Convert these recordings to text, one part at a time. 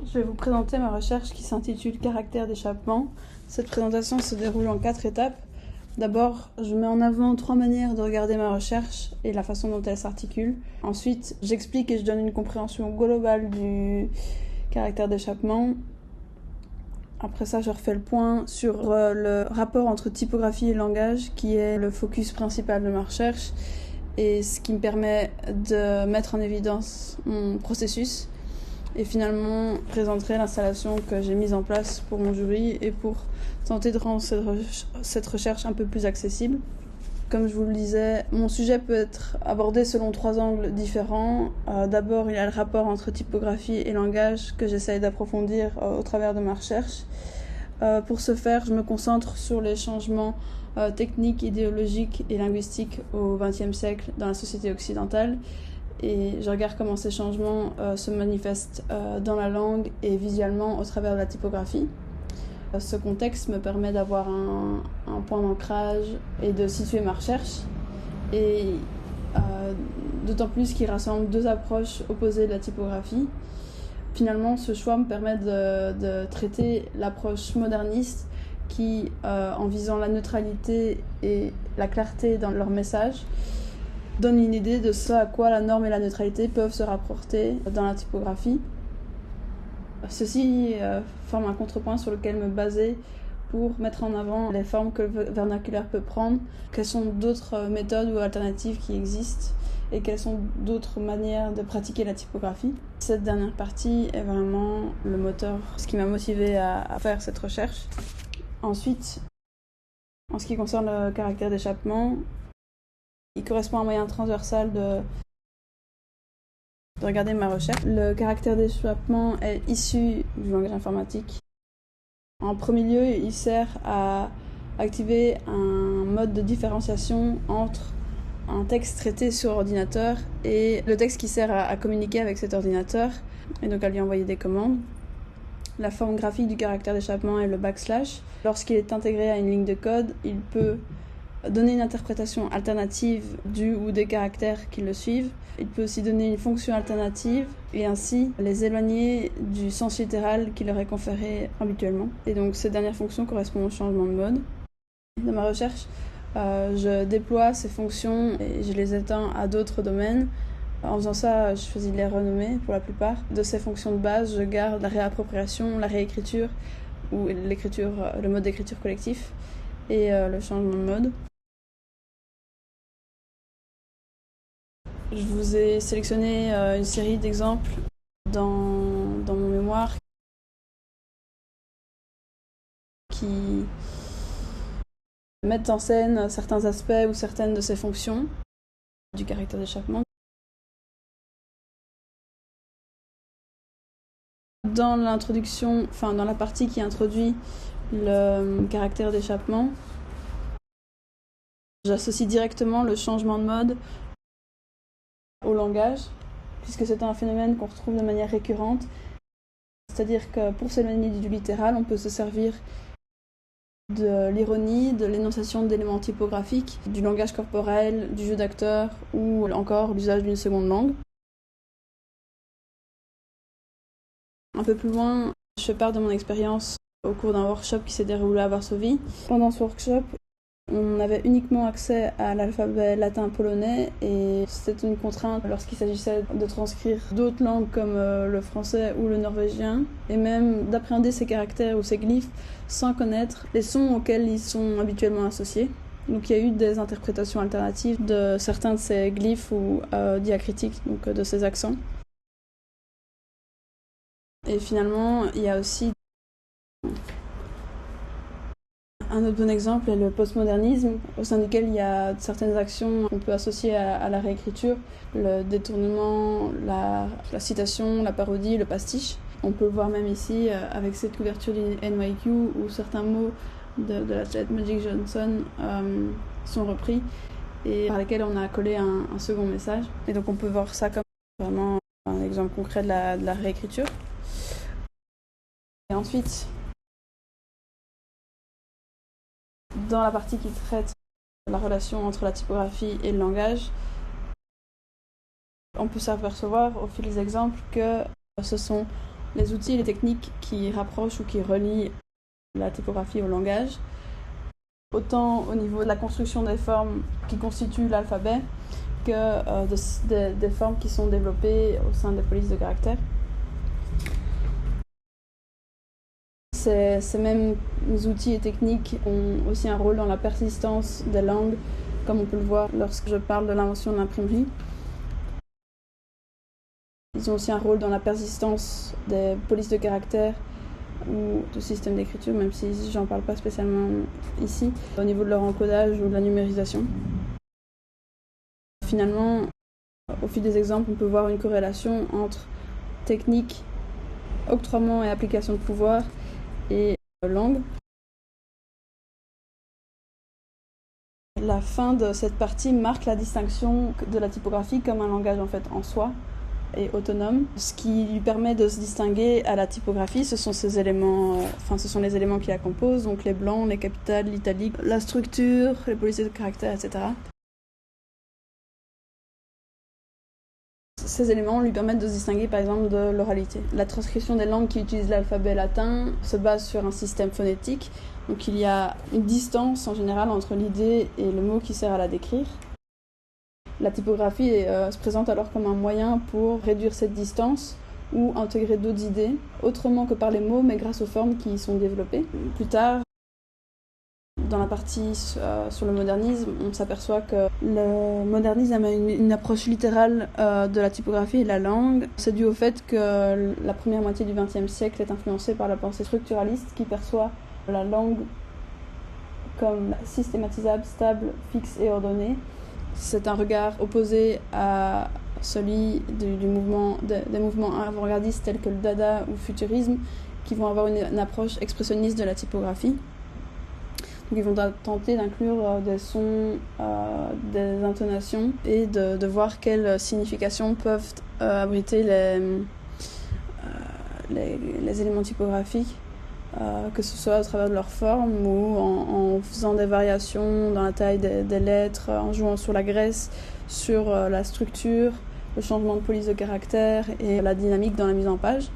Je vais vous présenter ma recherche qui s'intitule Caractère d'échappement. Cette présentation se déroule en 4 étapes. D'abord, je mets en avant 3 manières de regarder ma recherche et la façon dont elle s'articule. Ensuite, j'explique et je donne une compréhension globale du caractère d'échappement. Après ça, je refais le point sur le rapport entre typographie et langage, qui est le focus principal de ma recherche et ce qui me permet de mettre en évidence mon processus. Et finalement, je présenterai l'installation que j'ai mise en place pour mon jury et pour tenter de rendre cette recherche un peu plus accessible. Comme je vous le disais, mon sujet peut être abordé selon 3 angles différents. D'abord, il y a le rapport entre typographie et langage que j'essaye d'approfondir au travers de ma recherche. Pour ce faire, je me concentre sur les changements techniques, idéologiques et linguistiques au XXe siècle dans la société occidentale. Et je regarde comment ces changements se manifestent dans la langue et visuellement au travers de la typographie. Ce contexte me permet d'avoir un point d'ancrage et de situer ma recherche, et d'autant plus qu'il rassemble 2 approches opposées de la typographie. Finalement, ce choix me permet de traiter l'approche moderniste qui, en visant la neutralité et la clarté dans leur message, donne une idée de ce à quoi la norme et la neutralité peuvent se rapporter dans la typographie. Ceci forme un contrepoint sur lequel me baser pour mettre en avant les formes que le vernaculaire peut prendre, quelles sont d'autres méthodes ou alternatives qui existent et quelles sont d'autres manières de pratiquer la typographie. Cette dernière partie est vraiment le moteur, ce qui m'a motivé à faire cette recherche. Ensuite, en ce qui concerne le caractère d'échappement, il correspond à un moyen transversal de regarder ma recherche. Le caractère d'échappement est issu du langage informatique. En premier lieu, il sert à activer un mode de différenciation entre un texte traité sur ordinateur et le texte qui sert à communiquer avec cet ordinateur, et donc à lui envoyer des commandes. La forme graphique du caractère d'échappement est le backslash. Lorsqu'il est intégré à une ligne de code, il peut donner une interprétation alternative du ou des caractères qui le suivent. Il peut aussi donner une fonction alternative et ainsi les éloigner du sens littéral qui leur est conféré habituellement. Et donc cette dernière fonction correspond au changement de mode. Dans ma recherche, je déploie ces fonctions et je les étends à d'autres domaines. En faisant ça, je choisis de les renommer pour la plupart. De ces fonctions de base, je garde la réappropriation, la réécriture ou le mode d'écriture collectif et le changement de mode. Je vous ai sélectionné une série d'exemples dans mon mémoire qui mettent en scène certains aspects ou certaines de ces fonctions du caractère d'échappement. Dans l'introduction, dans la partie qui introduit le caractère d'échappement, j'associe directement le changement de mode au langage, puisque c'est un phénomène qu'on retrouve de manière récurrente. C'est-à-dire que pour s'éloigner du littéral, on peut se servir de l'ironie, de l'énonciation d'éléments typographiques, du langage corporel, du jeu d'acteur ou encore l'usage d'une seconde langue. Un peu plus loin, je fais part de mon expérience au cours d'un workshop qui s'est déroulé à Varsovie. Pendant ce workshop, on avait uniquement accès à l'alphabet latin polonais et c'était une contrainte lorsqu'il s'agissait de transcrire d'autres langues comme le français ou le norvégien, et même d'appréhender ces caractères ou ces glyphes sans connaître les sons auxquels ils sont habituellement associés. Donc il y a eu des interprétations alternatives de certains de ces glyphes ou diacritiques, donc de ces accents. Et finalement, il y a aussi un autre bon exemple est le postmodernisme, au sein duquel il y a certaines actions qu'on peut associer à la réécriture, le détournement, la citation, la parodie, le pastiche. On peut le voir même ici avec cette couverture du NYQ où certains mots de l'athlète Magic Johnson sont repris et par lesquels on a collé un second message. Et donc on peut voir ça comme vraiment un exemple concret de la réécriture. Et ensuite, dans la partie qui traite de la relation entre la typographie et le langage, on peut s'apercevoir au fil des exemples que ce sont les outils et les techniques qui rapprochent ou qui relient la typographie au langage, autant au niveau de la construction des formes qui constituent l'alphabet que des formes qui sont développées au sein des polices de caractères. Ces mêmes outils et techniques ont aussi un rôle dans la persistance des langues, comme on peut le voir lorsque je parle de l'invention de l'imprimerie. Ils ont aussi un rôle dans la persistance des polices de caractères ou de systèmes d'écriture, même si j'en parle pas spécialement ici, au niveau de leur encodage ou de la numérisation. Finalement, au fil des exemples, on peut voir une corrélation entre technique, octroiement et application de pouvoir et langue. La fin de cette partie marque la distinction de la typographie comme un langage en fait en soi et autonome. Ce qui lui permet de se distinguer à la typographie, ce sont ces éléments, ce sont les éléments qui la composent, donc les blancs, les capitales, l'italique, la structure, les polices de caractères, etc. Ces éléments lui permettent de se distinguer par exemple de l'oralité. La transcription des langues qui utilisent l'alphabet latin se base sur un système phonétique, donc il y a une distance en général entre l'idée et le mot qui sert à la décrire. La typographie se présente alors comme un moyen pour réduire cette distance ou intégrer d'autres idées, autrement que par les mots, mais grâce aux formes qui y sont développées. Plus tard, dans la partie sur le modernisme, on s'aperçoit que le modernisme a une approche littérale de la typographie et de la langue. C'est dû au fait que la première moitié du XXe siècle est influencée par la pensée structuraliste qui perçoit la langue comme systématisable, stable, fixe et ordonnée. C'est un regard opposé à celui des mouvements avant-gardistes tels que le dada ou le futurisme qui vont avoir une approche expressionniste de la typographie. Donc ils vont tenter d'inclure des sons, des intonations et de voir quelles significations peuvent abriter les éléments typographiques, que ce soit à travers de leur forme ou en faisant des variations dans la taille des lettres, en jouant sur la graisse, sur la structure, le changement de police de caractère et la dynamique dans la mise en page.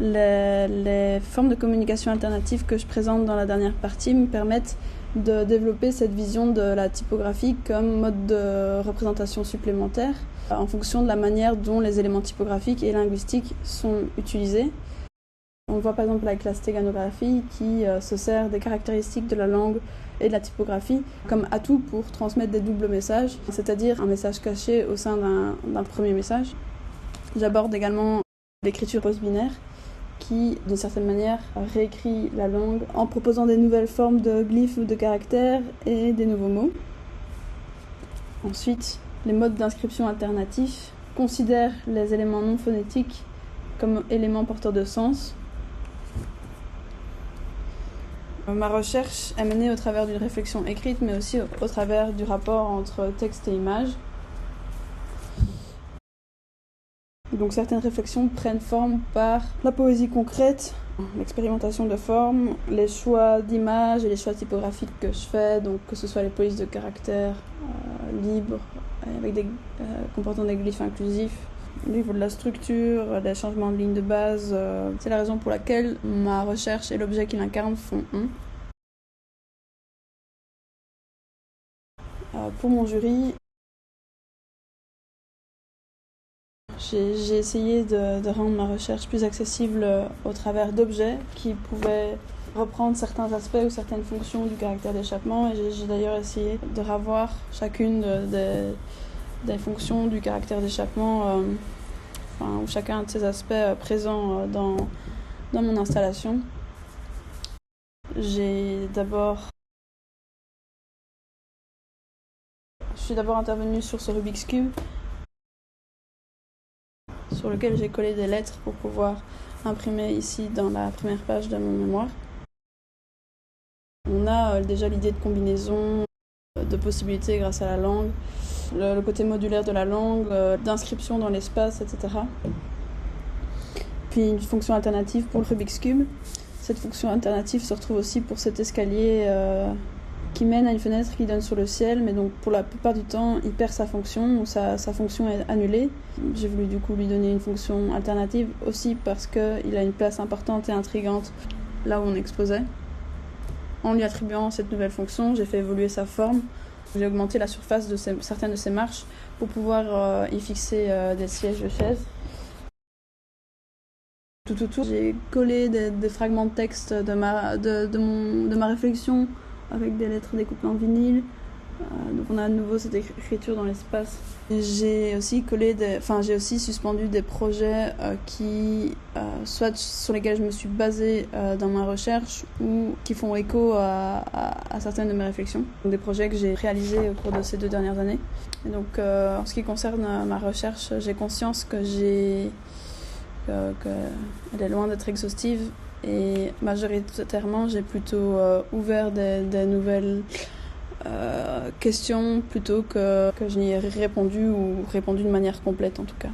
Les formes de communication alternatives que je présente dans la dernière partie me permettent de développer cette vision de la typographie comme mode de représentation supplémentaire en fonction de la manière dont les éléments typographiques et linguistiques sont utilisés. On le voit par exemple avec la stéganographie qui se sert des caractéristiques de la langue et de la typographie comme atout pour transmettre des doubles messages, c'est-à-dire un message caché au sein d'un premier message. J'aborde également l'écriture post-binaire qui, d'une certaine manière, réécrit la langue en proposant des nouvelles formes de glyphes ou de caractères et des nouveaux mots. Ensuite, les modes d'inscription alternatifs considèrent les éléments non phonétiques comme éléments porteurs de sens. Ma recherche est menée au travers d'une réflexion écrite, mais aussi au travers du rapport entre texte et image. Donc certaines réflexions prennent forme par la poésie concrète, l'expérimentation de formes, les choix d'images et les choix typographiques que je fais, donc que ce soit les polices de caractères libres, avec comportant des glyphes inclusifs, au niveau de la structure, des changements de ligne de base. C'est la raison pour laquelle ma recherche et l'objet qu'il incarne font un. Pour mon jury, j'ai essayé de rendre ma recherche plus accessible au travers d'objets qui pouvaient reprendre certains aspects ou certaines fonctions du caractère d'échappement, et j'ai d'ailleurs essayé de revoir chacune des fonctions du caractère d'échappement, ou chacun de ces aspects présents dans mon installation. Je suis d'abord intervenue sur ce Rubik's Cube, sur lequel j'ai collé des lettres pour pouvoir imprimer ici dans la première page de mon mémoire. On a déjà l'idée de combinaison, de possibilités grâce à la langue, le côté modulaire de la langue, d'inscription dans l'espace, etc. Puis une fonction alternative pour le Rubik's Cube. Cette fonction alternative se retrouve aussi pour cet escalier qui mène à une fenêtre qui donne sur le ciel, mais donc pour la plupart du temps, il perd sa fonction ou sa fonction est annulée. J'ai voulu du coup lui donner une fonction alternative aussi parce qu'il a une place importante et intrigante là où on exposait. En lui attribuant cette nouvelle fonction, j'ai fait évoluer sa forme. J'ai augmenté la surface de certaines de ses marches pour pouvoir y fixer des sièges de chaises. Tout autour, j'ai collé des fragments de texte de ma réflexion avec des lettres découpées en vinyle. Donc on a à nouveau cette écriture dans l'espace. J'ai aussi j'ai aussi suspendu des projets soit sur lesquels je me suis basée dans ma recherche ou qui font écho à certaines de mes réflexions. Donc des projets que j'ai réalisés au cours de ces 2 dernières années. Et donc en ce qui concerne ma recherche, j'ai conscience qu'elle est loin d'être exhaustive et majoritairement j'ai plutôt ouvert des nouvelles questions plutôt que je n'y ai répondu ou répondu de manière complète en tout cas.